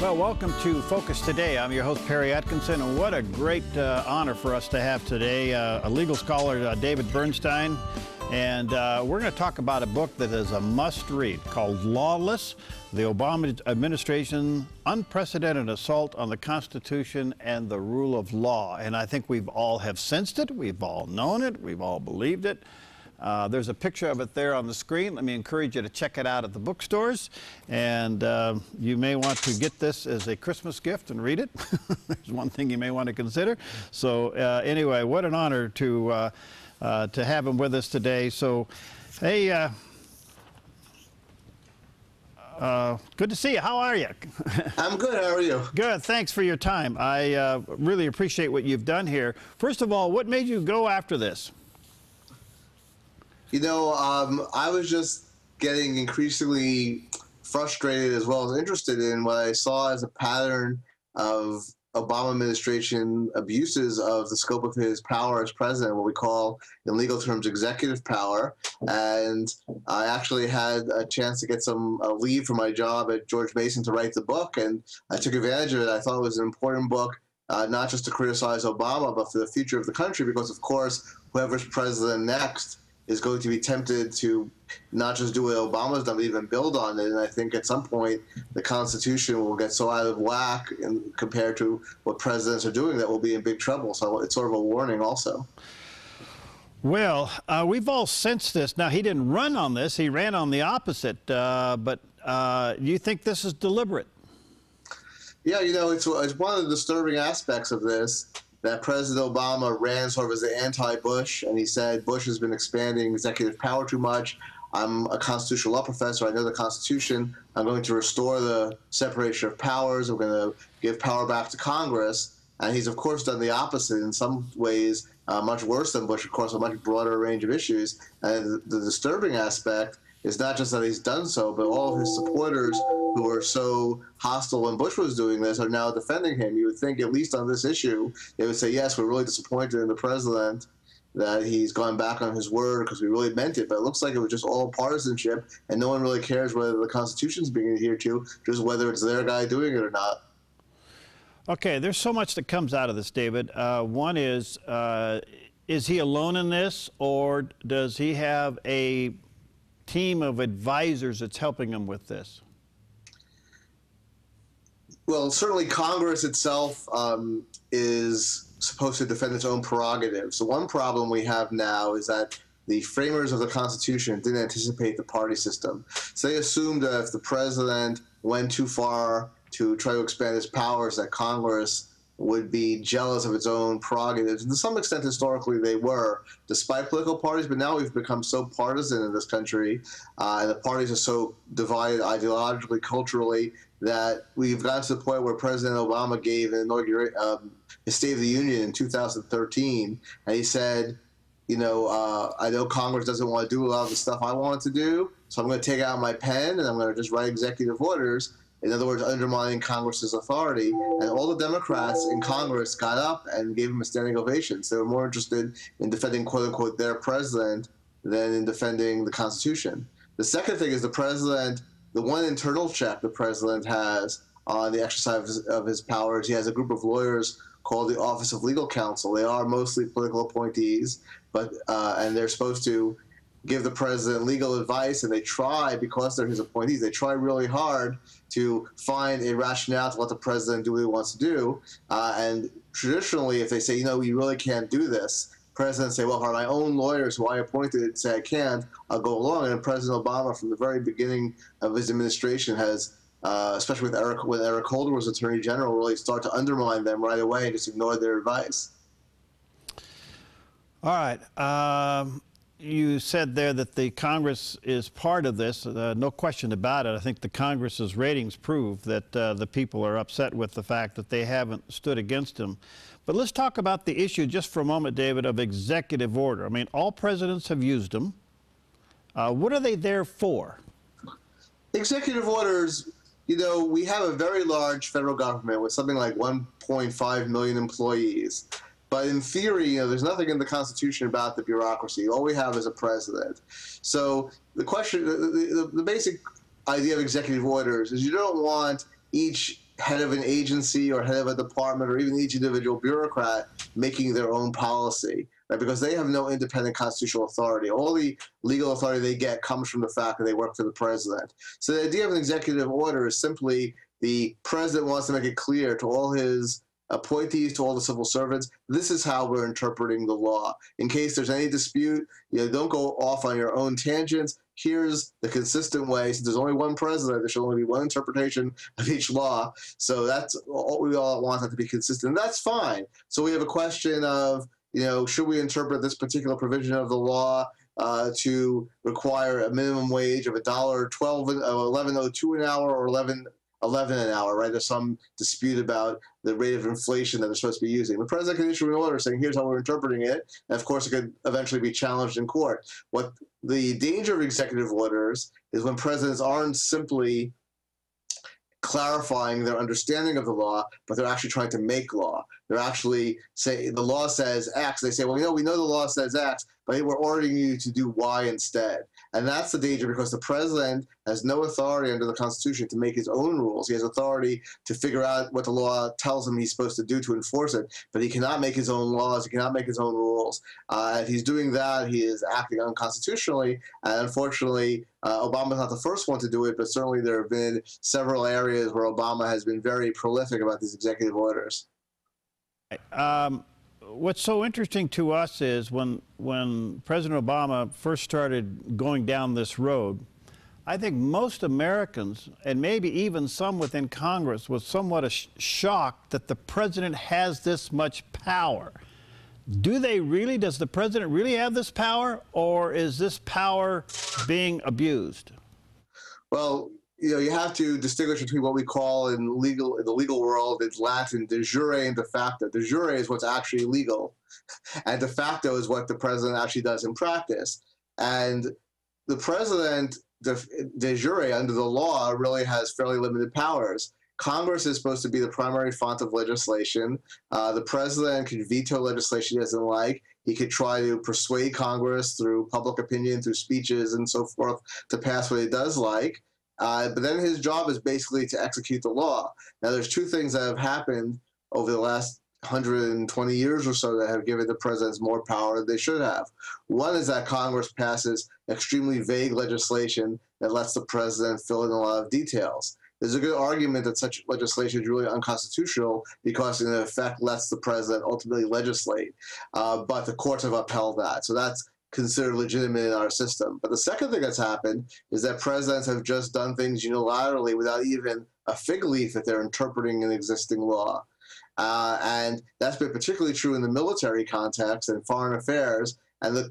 Well, welcome to Focus Today. I'm your host, Perry Atkinson, and what a great honor for us to have today a legal scholar, David Bernstein. And we're going to talk about a book that is a must-read called Lawless, the Obama Administration's Unprecedented Assault on the Constitution and the Rule of Law. And I think we've all have sensed it, we've all known it, we've all believed it. There's a picture of it there on the screen. Let me encourage you to check it out at the bookstores. And you may want to get this as a Christmas gift and read it. There's one thing you may want to consider. So anyway, what an honor to have him with us today. So, hey, good to see you. How are you? I'm good. How are you? Good. Thanks for your time. I really appreciate what you've done here. First of all, what made you go after this? You know, I was just getting increasingly frustrated as well as interested in what I saw as a pattern of Obama administration abuses of the scope of his power as president, what we call in legal terms executive power. And I actually had a chance to get some leave from my job at George Mason to write the book, and I took advantage of it. I thought it was an important book, not just to criticize Obama, but for the future of the country, because, of course, whoever's president next is going to be tempted to not just do what Obama's done, but even build on it. And I think at some point the Constitution will get so out of whack compared to what presidents are doing that we'll be in big trouble. So it's sort of a warning also. Well, we've all sensed this. Now, he didn't run on this. He ran on the opposite. But do you think this is deliberate? Yeah, you know, it's one of the disturbing aspects of this, that President Obama ran sort of as the anti-Bush, and he said Bush has been expanding executive power too much. I'm a constitutional law professor. I know the Constitution. I'm going to restore the separation of powers. I'm going to give power back to Congress. And he's, of course, done the opposite in some ways, much worse than Bush, of course, a much broader range of issues. And the disturbing aspect is not just that he's done so, but all of his supporters who were so hostile when Bush was doing this are now defending him. You would think, at least on this issue, they would say, yes, we're really disappointed in the president that he's gone back on his word because we really meant it. But it looks like it was just all partisanship, and no one really cares whether the Constitution's being adhered to, just whether it's their guy doing it or not. Okay, there's so much that comes out of this, David. One is he alone in this, or does he have a team of advisors that's helping him with this? Well, certainly Congress itself is supposed to defend its own prerogatives. So one problem we have now is that the framers of the Constitution didn't anticipate the party system. So they assumed that if the president went too far to try to expand his powers, that Congress would be jealous of its own prerogatives. And to some extent, historically, they were, despite political parties. But now we've become so partisan in this country, and the parties are so divided ideologically, culturally, that we've gotten to the point where President Obama gave his State of the Union in 2013, and he said, you know, I know Congress doesn't want to do a lot of the stuff I want to do, so I'm going to take out my pen and I'm going to just write executive orders. In other words, undermining Congress's authority. And all the Democrats in Congress got up and gave him a standing ovation. So they were more interested in defending, quote unquote, their president than in defending the Constitution. The second thing is the president, the one internal check the president has on the exercise of his powers. He has a group of lawyers called the Office of Legal Counsel. They are mostly political appointees, but and they're supposed to give the president legal advice, and they try, because they're his appointees, they try really hard to find a rationale to let the president do what he wants to do. And traditionally, if they say, you know, you really can't do this, presidents say, well, for my own lawyers who I appointed say I can't, I'll go along. And President Obama, from the very beginning of his administration, has, especially when Eric Holder was Attorney General, really started to undermine them right away and just ignore their advice. All right. You said there that the Congress is part of this. No question about it. I think the Congress's ratings prove that the people are upset with the fact that they haven't stood against him. But let's talk about the issue just for a moment, David, of executive order. I mean, all presidents have used them. What are they there for? Executive orders, you know, we have a very large federal government with something like 1.5 million employees. But in theory, you know, there's nothing in the Constitution about the bureaucracy. All we have is a president. So the question, the basic idea of executive orders is you don't want each head of an agency or head of a department or even each individual bureaucrat making their own policy, right? Because they have no independent constitutional authority. All the legal authority they get comes from the fact that they work for the president. So the idea of an executive order is simply the president wants to make it clear to all his appointees, to all the civil servants, this is how we're interpreting the law. In case there's any dispute, don't go off on your own tangents. Here's the consistent way. Since there's only one president, there should only be one interpretation of each law. So that's all we all want, that to be consistent. And that's fine. So we have a question of, should we interpret this particular provision of the law to require a minimum wage of $11.02 an hour or $11 an hour, right? There's some dispute about the rate of inflation that they're supposed to be using. The president can issue an order saying, here's how we're interpreting it. And of course, it could eventually be challenged in court. What the danger of executive orders is when presidents aren't simply clarifying their understanding of the law, but they're actually trying to make law. They're actually say the law says X. They say, well, we know the law says X, but we're ordering you to do Y instead. And that's the danger, because the president has no authority under the Constitution to make his own rules. He has authority to figure out what the law tells him he's supposed to do to enforce it, but he cannot make his own laws. He cannot make his own rules. If he's doing that, he is acting unconstitutionally. And unfortunately, Obama's not the first one to do it, but certainly there have been several areas where Obama has been very prolific about these executive orders. What's so interesting to us is when President Obama first started going down this road, I think most Americans, and maybe even some within Congress, was somewhat shocked that the president has this much power. Does the president really have this power, or is this power being abused? Well, you have to distinguish between what we call in the legal world, it's Latin, de jure and de facto. De jure is what's actually legal, and de facto is what the president actually does in practice. And the president, de jure, under the law, really has fairly limited powers. Congress is supposed to be the primary font of legislation. The president can veto legislation he doesn't like. He could try to persuade Congress through public opinion, through speeches and so forth, to pass what he does like. But then his job is basically to execute the law. Now, there's two things that have happened over the last 120 years or so that have given the presidents more power than they should have. One is that Congress passes extremely vague legislation that lets the president fill in a lot of details. There's a good argument that such legislation is really unconstitutional because, in effect, lets the president ultimately legislate. But the courts have upheld that. So that's considered legitimate in our system. But the second thing that's happened is that presidents have just done things unilaterally without even a fig leaf that they're interpreting an existing law. And that's been particularly true in the military context and foreign affairs. And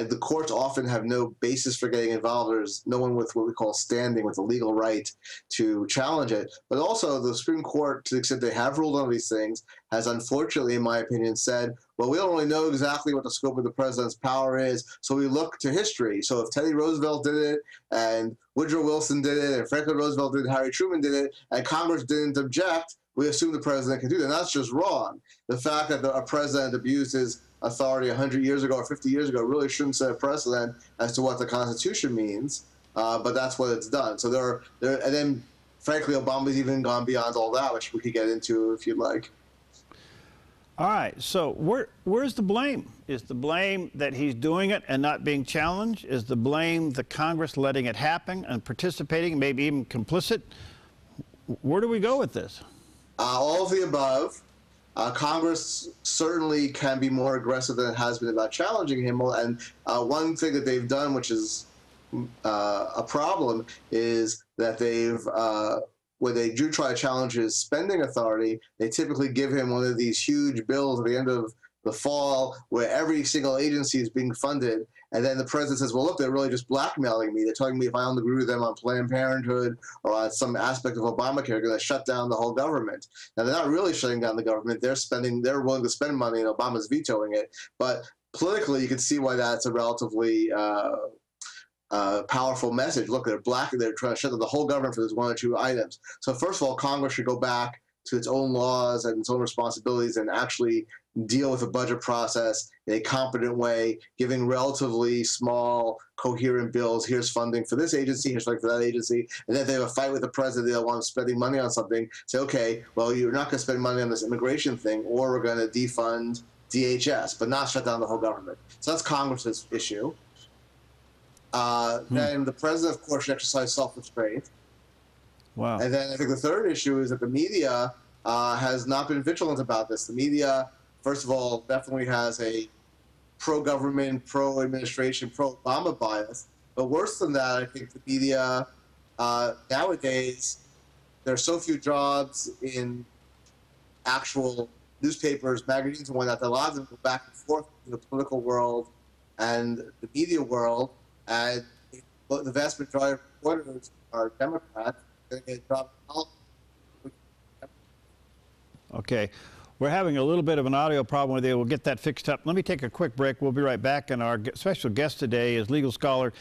the courts often have no basis for getting involved. There's no one with what we call standing, with a legal right to challenge it. But also the Supreme Court, to the extent they have ruled on these things, has unfortunately, in my opinion, said, well, we don't really know exactly what the scope of the president's power is, so we look to history. So if Teddy Roosevelt did it, and Woodrow Wilson did it, and Franklin Roosevelt did it, Harry Truman did it, and Congress didn't object, we assume the president can do that. And that's just wrong. The fact that a president abused his authority 100 years ago or 50 years ago really shouldn't set a precedent as to what the Constitution means, but that's what it's done. So and then, frankly, Obama's even gone beyond all that, which we could get into if you'd like. All right, so where's the blame? Is the blame that he's doing it and not being challenged? Is the blame the Congress letting it happen and participating, maybe even complicit? Where do we go with this? All of the above. Congress certainly can be more aggressive than it has been about challenging him. And one thing that they've done, which is a problem, is that when they do try to challenge his spending authority, they typically give him one of these huge bills at the end of the fall where every single agency is being funded. And then the president says, well, look, they're really just blackmailing me. They're telling me if I don't agree with them on Planned Parenthood or on some aspect of Obamacare, they're going to shut down the whole government. Now, they're not really shutting down the government. They're willing to spend money, and Obama's vetoing it. But politically, you can see why that's a relatively powerful message. Look, they're trying to shut down the whole government for those one or two items. So first of all, Congress should go back to its own laws and its own responsibilities and actually deal with the budget process in a competent way, giving relatively small, coherent bills. Here's funding for this agency, here's funding for that agency. And then if they have a fight with the president, they'll want spending money on something. Say, okay, well, you're not going to spend money on this immigration thing, or we're going to defund DHS, but not shut down the whole government. So that's Congress's issue. Then the president, of course, should exercise self-restraint. Wow. And then I think the third issue is that the media has not been vigilant about this. The media, first of all, definitely has a pro-government, pro-administration, pro-Obama bias. But worse than that, I think the media nowadays, there are so few jobs in actual newspapers, magazines, and whatnot, that a lot of them go back and forth in the political world and the media world. And the vast majority of reporters are Democrats. They get a job in politics. Okay. We're having a little bit of an audio problem with you. We'll get that fixed up. Let me take a quick break. We'll be right back. And our special guest today is legal scholar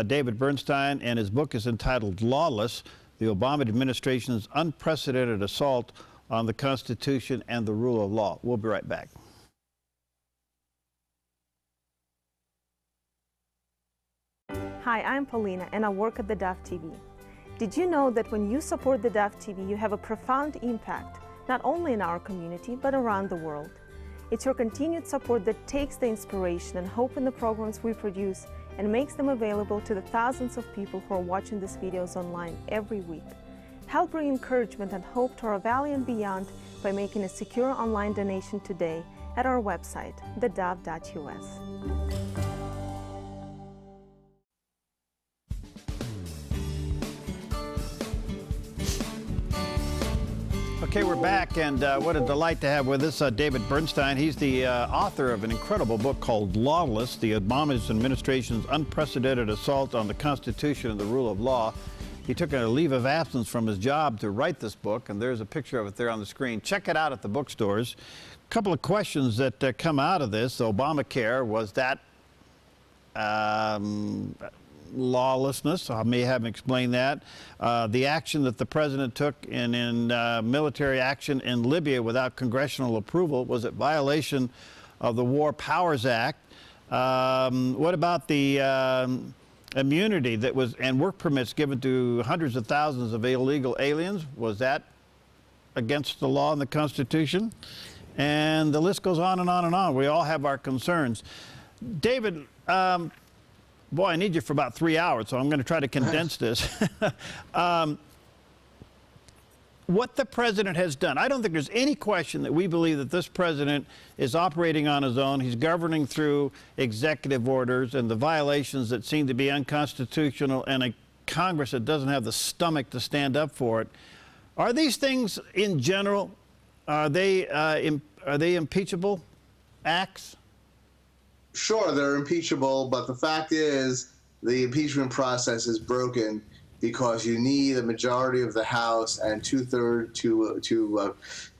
David Bernstein, and his book is entitled Lawless, the Obama Administration's Unprecedented Assault on the Constitution and the Rule of Law. We'll be right back. Hi, I'm Paulina, and I work at theDove TV. Did you know that when you support theDove TV, you have a profound impact, not only in our community, but around the world? It's your continued support that takes the inspiration and hope in the programs we produce and makes them available to the thousands of people who are watching these videos online every week. Help bring encouragement and hope to our valley and beyond by making a secure online donation today at our website, thedove.us. Okay, we're back, and what a delight to have with us David Bernstein. He's the author of an incredible book called Lawless, the Obama Administration's Unprecedented Assault on the Constitution and the Rule of Law. He took a leave of absence from his job to write this book, and there's a picture of it there on the screen. Check it out at the bookstores. A couple of questions that come out of this. Obamacare, was that lawlessness? I may have explained that. The action that the president took in military action in Libya without congressional approval, was it violation of the War Powers Act? What about the immunity that was and work permits given to hundreds of thousands of illegal aliens? Was that against the law and the Constitution? And the list goes on and on and on. We all have our concerns. David, boy, I need you for about 3 hours, so I'm going to try to condense this. What the president has done, I don't think there's any question that we believe that this president is operating on his own. He's governing through executive orders and the violations that seem to be unconstitutional, and a Congress that doesn't have the stomach to stand up for it. Are these things in general, are they impeachable acts? Sure, they're impeachable, but the fact is the impeachment process is broken because you need a majority of the House and two-thirds to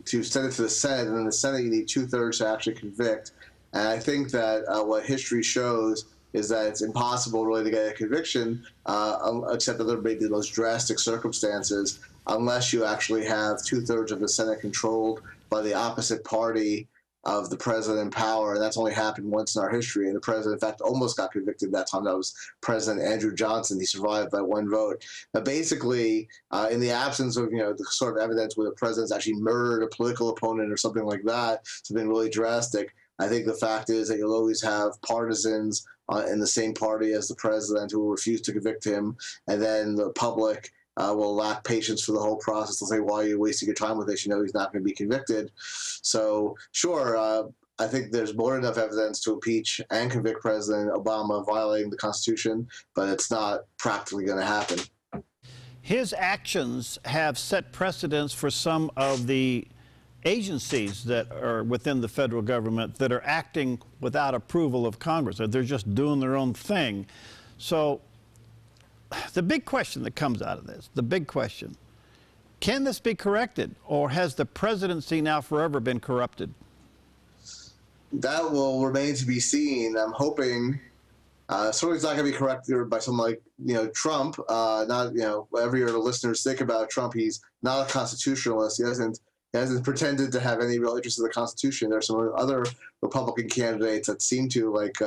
send it to the Senate, and in the Senate you need two-thirds to actually convict. And I think that what history shows is that it's impossible really to get a conviction, except under maybe the most drastic circumstances, unless you actually have two-thirds of the Senate controlled by the opposite party of the president in power. And that's only happened once in our history. And the president, in fact, almost got convicted that time. That was President Andrew Johnson. He survived by one vote. But basically, in the absence of, the sort of evidence where the president's actually murdered a political opponent or something like that, something really drastic, I think the fact is that you'll always have partisans in the same party as the president who will refuse to convict him. And then the public will lack patience for the whole process. They'll say, why are you wasting your time with this? You know he's not going to be convicted. So, sure, I think there's more than enough evidence to impeach and convict President Obama of violating the Constitution, but it's not practically going to happen. His actions have set precedents for some of the agencies that are within the federal government that are acting without approval of Congress. They're just doing their own thing. So the big question that comes out of this, the big question, can this be corrected, or has the presidency now forever been corrupted? That will remain to be seen. I'm hoping certainly it's not going to be corrected by someone like Trump. Not whatever your listeners think about Trump, he's not a constitutionalist. He doesn't He hasn't pretended to have any real interest in the Constitution. There are some other Republican candidates that seem to, like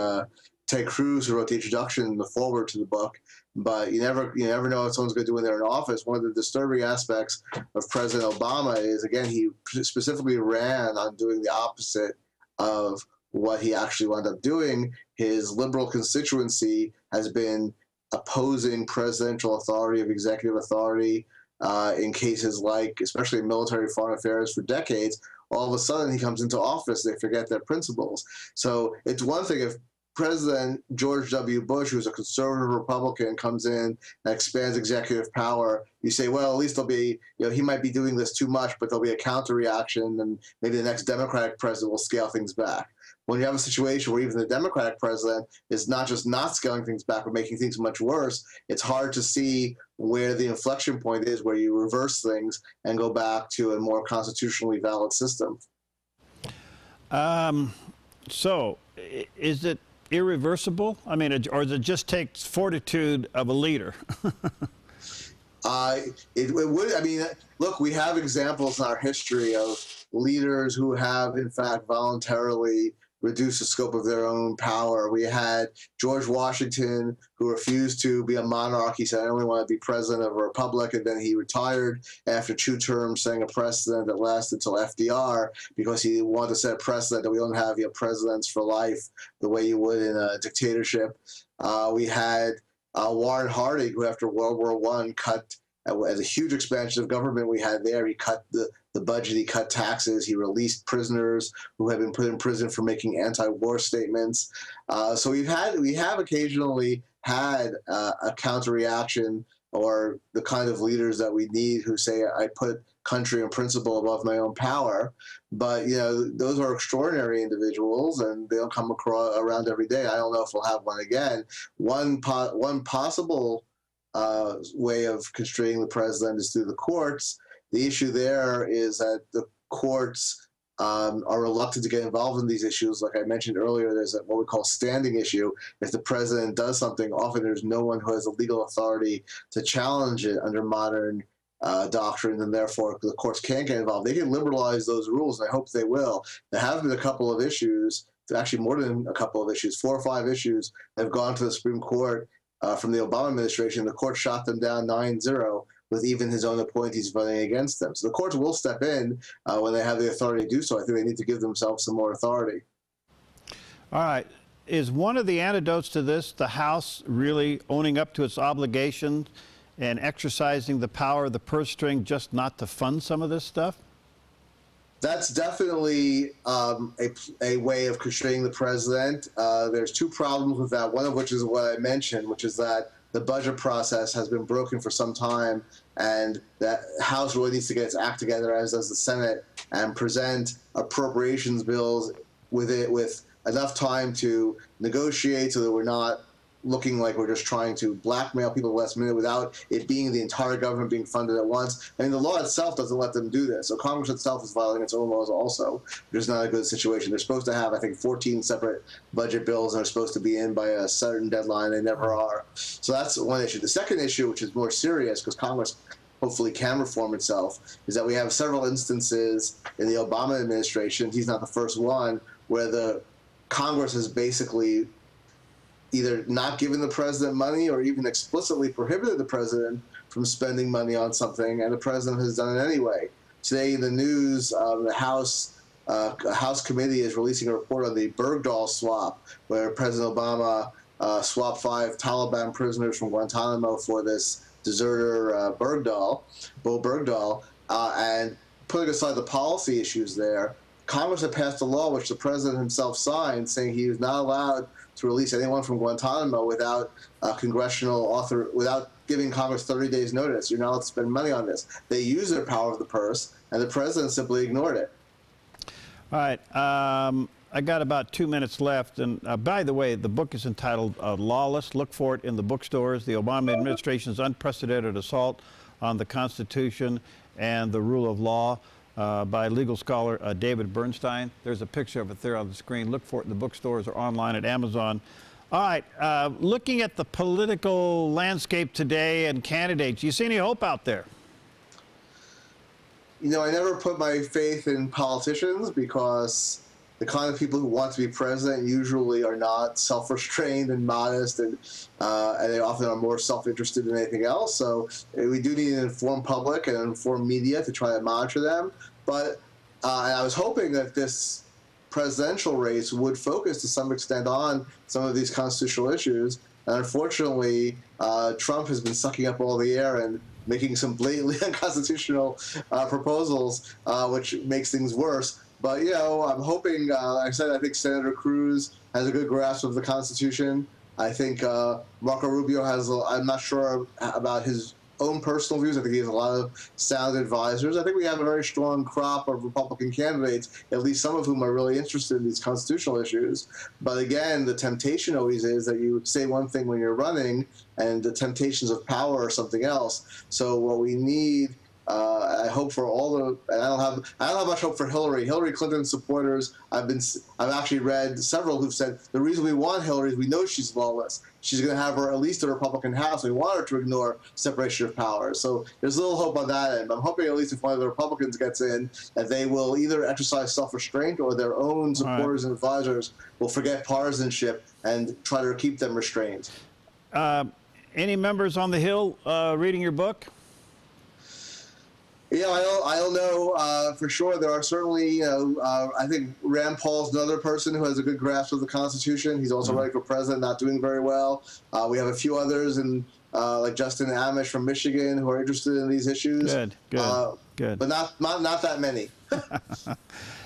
Ted Cruz, who wrote the introduction, the foreword to the book. But you never know what someone's going to do when they're in office. One of the disturbing aspects of President Obama is, again, he specifically ran on doing the opposite of what he actually wound up doing. His liberal constituency has been opposing presidential authority, of executive authority, in cases like, especially military foreign affairs, for decades. All of a sudden, he comes into office, they forget their principles. So it's one thing if President George W. Bush, who's a conservative Republican, comes in and expands executive power. You say, well, at least there'll be, he might be doing this too much, but there'll be a counter reaction, and maybe the next Democratic president will scale things back. When you have a situation where even the Democratic president is not just not scaling things back, but making things much worse, it's hard to see where the inflection point is, where you reverse things and go back to a more constitutionally valid system. So, is it irreversible? I mean, or does it just take fortitude of a leader? It would. I mean, look, we have examples in our history of leaders who have, in fact, voluntarily reduce the scope of their own power. We had George Washington, who refused to be a monarch. He said, I only want to be president of a republic. And then he retired after 2 terms, setting a precedent that lasted until FDR, because he wanted to set a precedent that we don't have presidents for life the way you would in a dictatorship. We had Warren Harding, who after World War I cut, as a huge expansion of government we had there, he cut the budget, he cut taxes, he released prisoners who had been put in prison for making anti-war statements. So we have occasionally had a counter-reaction, or the kind of leaders that we need who say, I put country and principle above my own power. But, those are extraordinary individuals, and they don't come around every day. I don't know if we'll have one again. One possible way of constraining the president is through the courts. The issue there is that the courts are reluctant to get involved in these issues. Like I mentioned earlier, there's what we call standing issue. If the president does something, often there's no one who has the legal authority to challenge it under modern doctrine, and therefore the courts can't get involved. They can liberalize those rules, and I hope they will. There have been a couple of issues, actually more than a couple of issues, 4 or 5 issues that have gone to the Supreme Court from the Obama administration. The court shot them down 9-0, with even his own appointees voting against them. So the courts will step in when they have the authority to do so. I think they need to give themselves some more authority. All right. Is one of the antidotes to this the House really owning up to its obligations and exercising the power of the purse string just not to fund some of this stuff? That's definitely a way of constraining the president. There's 2 problems with that, one of which is what I mentioned, which is that the budget process has been broken for some time, and that House really needs to get its act together, as does the Senate, and present appropriations bills with enough time to negotiate, so that we're not looking like we're just trying to blackmail people last minute without it being the entire government being funded at once. I mean, the law itself doesn't let them do this. So Congress itself is violating its own laws also, which is not a good situation. They're supposed to have, I think, 14 separate budget bills, and are supposed to be in by a certain deadline. They never are. So that's one issue. The second issue, which is more serious, because Congress hopefully can reform itself, is that we have several instances in the Obama administration, he's not the first one, where the Congress has basically either not given the president money or even explicitly prohibited the president from spending money on something, and the president has done it anyway. Today in the news, the House committee is releasing a report on the Bergdahl swap, where President Obama swapped 5 Taliban prisoners from Guantanamo for this deserter Bo Bergdahl, and putting aside the policy issues there, Congress had passed a law which the president himself signed, saying he was not allowed to release anyone from Guantanamo without without giving Congress 30 days notice. You're not allowed to spend money on this. They used their power of the purse, and the president simply ignored it. All right. I got about 2 minutes left. And by the way, the book is entitled Lawless. Look for it in the bookstores. The Obama administration's unprecedented assault on the Constitution and the rule of law, by legal scholar David Bernstein. There's a picture of it there on the screen. Look for it in the bookstores or online at Amazon. All right, looking at the political landscape today and candidates, you see any hope out there? I never put my faith in politicians because the kind of people who want to be president usually are not self-restrained and modest, and they often are more self-interested than anything else. So we do need an informed public and an informed media to try to monitor them. But and I was hoping that this presidential race would focus to some extent on some of these constitutional issues. And unfortunately, Trump has been sucking up all the air and making some blatantly unconstitutional proposals, which makes things worse. But, I'm hoping, like I said, I think Senator Cruz has a good grasp of the Constitution. I think Marco Rubio I'm not sure about his own personal views. I think he has a lot of sound advisors. I think we have a very strong crop of Republican candidates, at least some of whom are really interested in these constitutional issues. But again, the temptation always is that you say one thing when you're running, and the temptations of power are something else. So what we need, I hope for and I don't have much hope for Hillary. Hillary Clinton supporters, I've actually read several who've said the reason we want Hillary is we know she's lawless. She's going to have her at least a Republican House. We want her to ignore separation of powers. So there's little hope on that end. I'm hoping at least if one of the Republicans gets in, that they will either exercise self-restraint or their own supporters and advisors will forget partisanship and try to keep them restrained. Any members on the Hill reading your book? Yeah, I don't know for sure. There are certainly, I think Rand Paul's another person who has a good grasp of the Constitution. He's also running for president, not doing very well. We have a few others, like Justin Amish from Michigan, who are interested in these issues. Good. But not that many.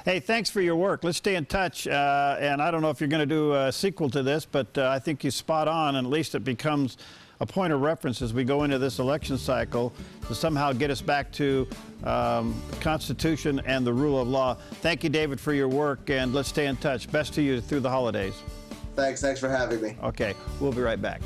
Hey, thanks for your work. Let's stay in touch. And I don't know if you're going to do a sequel to this, but I think you're spot on, and at least it becomes a point of reference as we go into this election cycle to somehow get us back to the Constitution and the rule of law. Thank you, David, for your work, and let's stay in touch. Best to you through the holidays. Thanks for having me. Okay, we'll be right back.